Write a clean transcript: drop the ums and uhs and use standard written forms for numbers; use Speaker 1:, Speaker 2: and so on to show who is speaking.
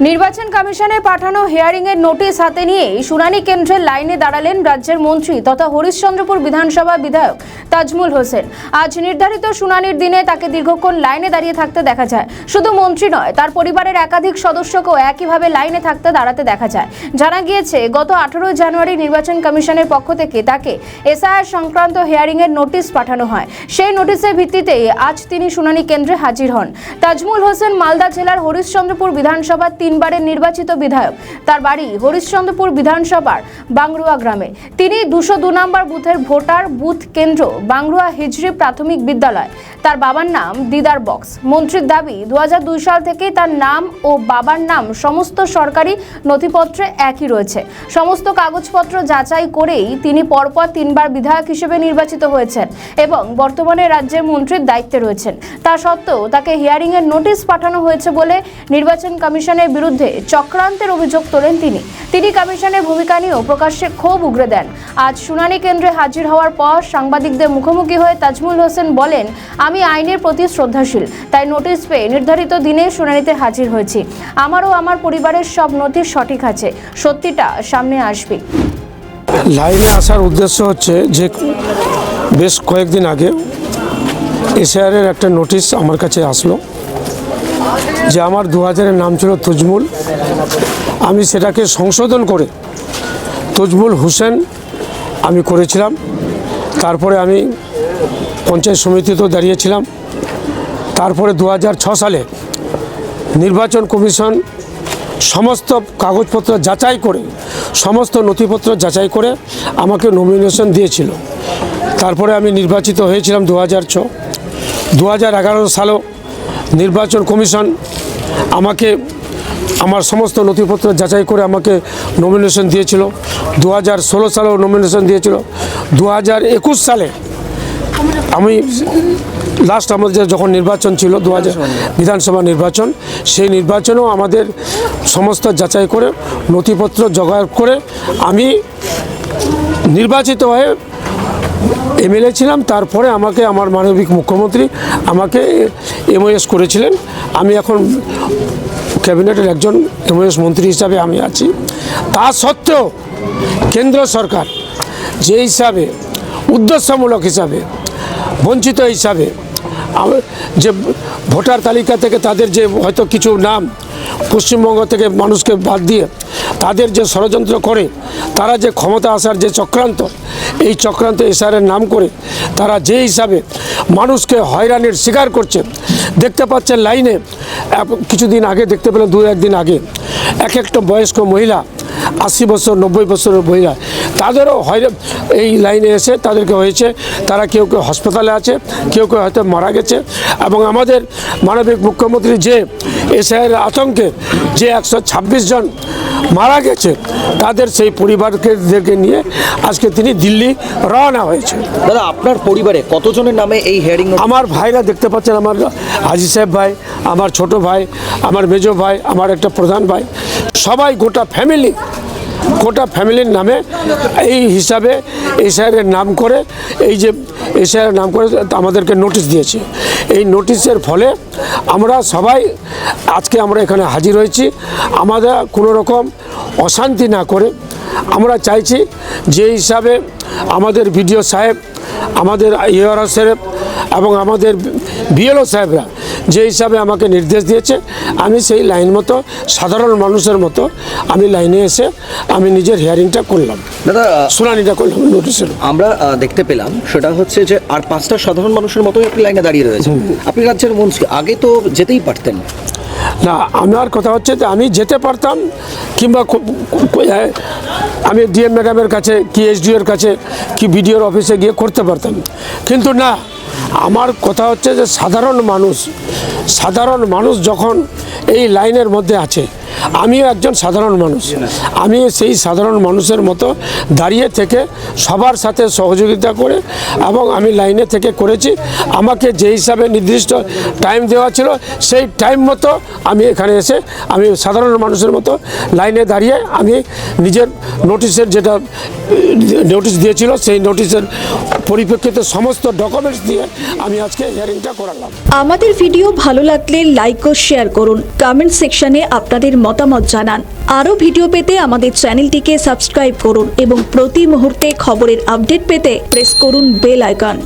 Speaker 1: নির্বাচন কমিশনের পাঠানো হিয়ারিং এর নোটিশ হাতে নিয়ে শুনানি কেন্দ্রের লাইনে দাঁড়ালেন রাজ্যের মন্ত্রী তথা হরিশ্চন্দ্রপুর বিধানসভা বিধায়ক তাজমুল হোসেন। আজ নির্ধারিত শুনানির দিনে তাকে দীর্ঘক্ষণ লাইনে দাঁড়িয়ে থাকতে দেখা যায়। শুধু মন্ত্রী নয়, তার পরিবারের একাধিক সদস্যকেও একইভাবে লাইনে দাঁড়াতে দেখা যায়। জানা গিয়েছে, গত 18 জানুয়ারি নির্বাচন কমিশনের পক্ষ থেকে তাকে এসআইআর সংক্রান্ত হিয়ারিং এর নোটিশ পাঠানো হয়। সেই নোটিশের ভিত্তিতে আজ তিনি শুনানি কেন্দ্রে হাজির হন। তাজমুল হোসেন মালদা জেলার হরিশ্চন্দ্রপুর বিধানসভার 3 বারের নির্বাচিত বিধায়ক। তার বাড়ি হরিশ্চন্দ্রপুর বিধানসভার বাংরুয়া গ্রামে। তিনি 202 নম্বর বুথের ভোটার। বুথ কেন্দ্র বাংরুয়া হিজরি প্রাথমিক বিদ্যালয়। তার বাবার নাম দিদার বক্স। মন্ত্রীর দাবি, 2002 সাল থেকে তার নাম ও বাবার নাম সমস্ত সরকারি নথিপত্রে একই রয়েছে। সমস্ত কাগজপত্র যাচাই করেই তিনি পরপর 3 বার বিধায়ক হিসেবে নির্বাচিত হয়েছেন এবং বর্তমানে রাজ্যের মন্ত্রীর দায়িত্বে রয়েছেন। তা সত্ত্বেও তাকে হিয়ারিং এর নোটিশ পাঠানো হয়েছে বলে নির্বাচন কমিশনের বিরুদ্ধে চক্রান্তের অভিযোগ তোলেন তিনি কমিশনের ভূমিকা নিয়েও প্রকাশ্যে ক্ষোভ উগরে দেন। আজ শুনানি কেন্দ্রে হাজির হওয়ার পর সাংবাদিকদের মুখোমুখি হয়ে তাজমুল হোসেন বলেন, আমি আইনের প্রতি শ্রদ্ধাশীল, তাই নোটিশ পেয়ে নির্ধারিত দিনে শুনানিতে হাজির হয়েছি। আমারও আমার পরিবারের সব নথি সঠিক আছে, সত্যিটা সামনে আসবে।
Speaker 2: লাইনে আসার উদ্দেশ্য হচ্ছে যে বেশ কয়েকদিন আগে এসআইআরের একটা নোটিশ আমার কাছে আসলো যে আমার 2000-এর নাম ছিল তাজমুল। আমি সেটাকে সংশোধন করে তাজমুল হোসেন আমি করেছিলাম। তারপরে আমি পঞ্চায়েত সমিতিতেও দাঁড়িয়েছিলাম। তারপরে 2006 সালে নির্বাচন কমিশন সমস্ত কাগজপত্র যাচাই করে, সমস্ত নথিপত্র যাচাই করে আমাকে নমিনেশন দিয়েছিল। তারপরে আমি নির্বাচিত হয়েছিলাম 2006। 2011 সালেও নির্বাচন কমিশন আমাকে আমার সমস্ত নথিপত্র যাচাই করে আমাকে নমিনেশন দিয়েছিল। 2016 সালেও নমিনেশন দিয়েছিল। 2021 সালে আমি লাস্ট আমাদের যখন নির্বাচন ছিল 2000 বিধানসভা নির্বাচন, সেই নির্বাচনেও আমাদের সমস্ত যাচাই করে নথিপত্র জোগাড় করে আমি নির্বাচিত হয়ে এমএলএ ছিলাম। তারপরে আমাকে আমার মাননীয় মুখ্যমন্ত্রী আমাকে এমওএস করেছিলেন। আমি এখন ক্যাবিনেটের একজন এমওএস মন্ত্রী হিসাবে আমি আছি। তা সত্ত্বেও কেন্দ্র সরকার যে হিসাবে উদ্দেশ্যমূলক হিসাবে বঞ্চিত হিসাবে যে ভোটার তালিকা থেকে তাদের যে হয়তো কিছু নাম পশ্চিমবঙ্গ থেকে মানুষকে বাদ দিয়ে তাদের যে ষড়যন্ত্র করে, তারা যে ক্ষমতা আসার যে চক্রান্ত, এই চক্রান্ত এসআইআরের নাম করে তারা যে হিসাবে মানুষকে হয়রানির শিকার করছে। দেখতে পাচ্ছেন লাইনে কিছুদিন আগে দেখতে পেলাম, 2-1 দিন আগে একটা বয়স্ক মহিলা 80 বছর 90 বছরের মহিলা, তাদেরও এই লাইনে এসে তাদেরকে হয়েছে। তারা কেউ কেউ হাসপাতালে আছে, কেউ কেউ হয়তো মারা গেছে। এবং আমাদের মাননীয় মুখ্যমন্ত্রী যে এসআইআর আতঙ্কে যে 126 জন মারা গেছে, তাদের সেই পরিবারকে নিয়ে আজকে তিনি দিল্লি রওনা হয়েছে।
Speaker 3: দাদা, আপনার পরিবারে কতজনের নামে এই হিয়ারিং? আমার
Speaker 2: ভাইরা দেখতে পাচ্ছেন, আমার হাজি সাহেব ভাই, আমার ছোট ভাই, আমার মেজো ভাই, আমার একটা প্রধান ভাই, সবাই গোটা ফ্যামিলির নামে এই হিসাবে এসআইআরের নাম করে, এই যে এসআইআরের নাম করে আমাদেরকে নোটিশ দিয়েছে। এই নোটিশের ফলে আমরা সবাই আজকে আমরা এখানে হাজির হয়েছি। আমাদের কোনো রকম অশান্তি না করে আমরা চাইছি যে হিসাবে আমাদের বিডিও সাহেব, আমাদের ইআরও সাহেব এবং আমাদের বিএলও সাহেবরা যে হিসাবে আমাকে নির্দেশ দিয়েছে, আমি সেই লাইন মতো সাধারণ মানুষের মতো আমি লাইনে এসে আমি নিজের হিয়ারিংটা করলাম,
Speaker 3: দাদা
Speaker 2: শুনানিটা করলাম নোটিশের।
Speaker 3: আমরা দেখতে পেলাম সেটা হচ্ছে যে আর 5টা সাধারণ মানুষের মতোই আপনি লাইনে দাঁড়িয়ে রয়েছেন। আপনি রাজ্যের মন্ত্রী, আগে তো যেতেই পারতেন
Speaker 2: না। আমার কথা হচ্ছে যে আমি যেতে পারতাম, কিংবা আমি ডিএম ম্যাডামের কাছে কি এসডিওর কাছে কি বিডিওর অফিসে গিয়ে করতে পারতাম, কিন্তু না। আমার কথা হচ্ছে যে সাধারণ মানুষ যখন এই লাইনের মধ্যে আছে, আমিও একজন সাধারণ মানুষ, আমি সেই সাধারণ মানুষের মতো দাঁড়িয়ে থেকে সবার সাথে সহযোগিতা করে এবং আমি লাইনে থেকে করেছি। আমাকে যে হিসাবে নির্দিষ্ট টাইম দেওয়া ছিল, সেই টাইম মতো আমি এখানে এসে আমি সাধারণ মানুষের মতো লাইনে দাঁড়িয়ে আমি নিজের নোটিশের যেটা নোটিশ দিয়েছিল সেই নোটিশের পরিপ্রেক্ষিতে সমস্ত ডকুমেন্টস দিয়ে আমি আজকে হিয়ারিংটা করালাম।
Speaker 4: আমাদের ভিডিও ভালো লাগলে লাইক ও শেয়ার করুন, কমেন্ট সেকশনে আপনাদের মতামত জানান। আরও ভিডিও পেতে আমাদের চ্যানেলটিকে সাবস্ক্রাইব করুন এবং প্রতি মুহূর্তে খবরের আপডেট পেতে প্রেস করুন বেল আইকন।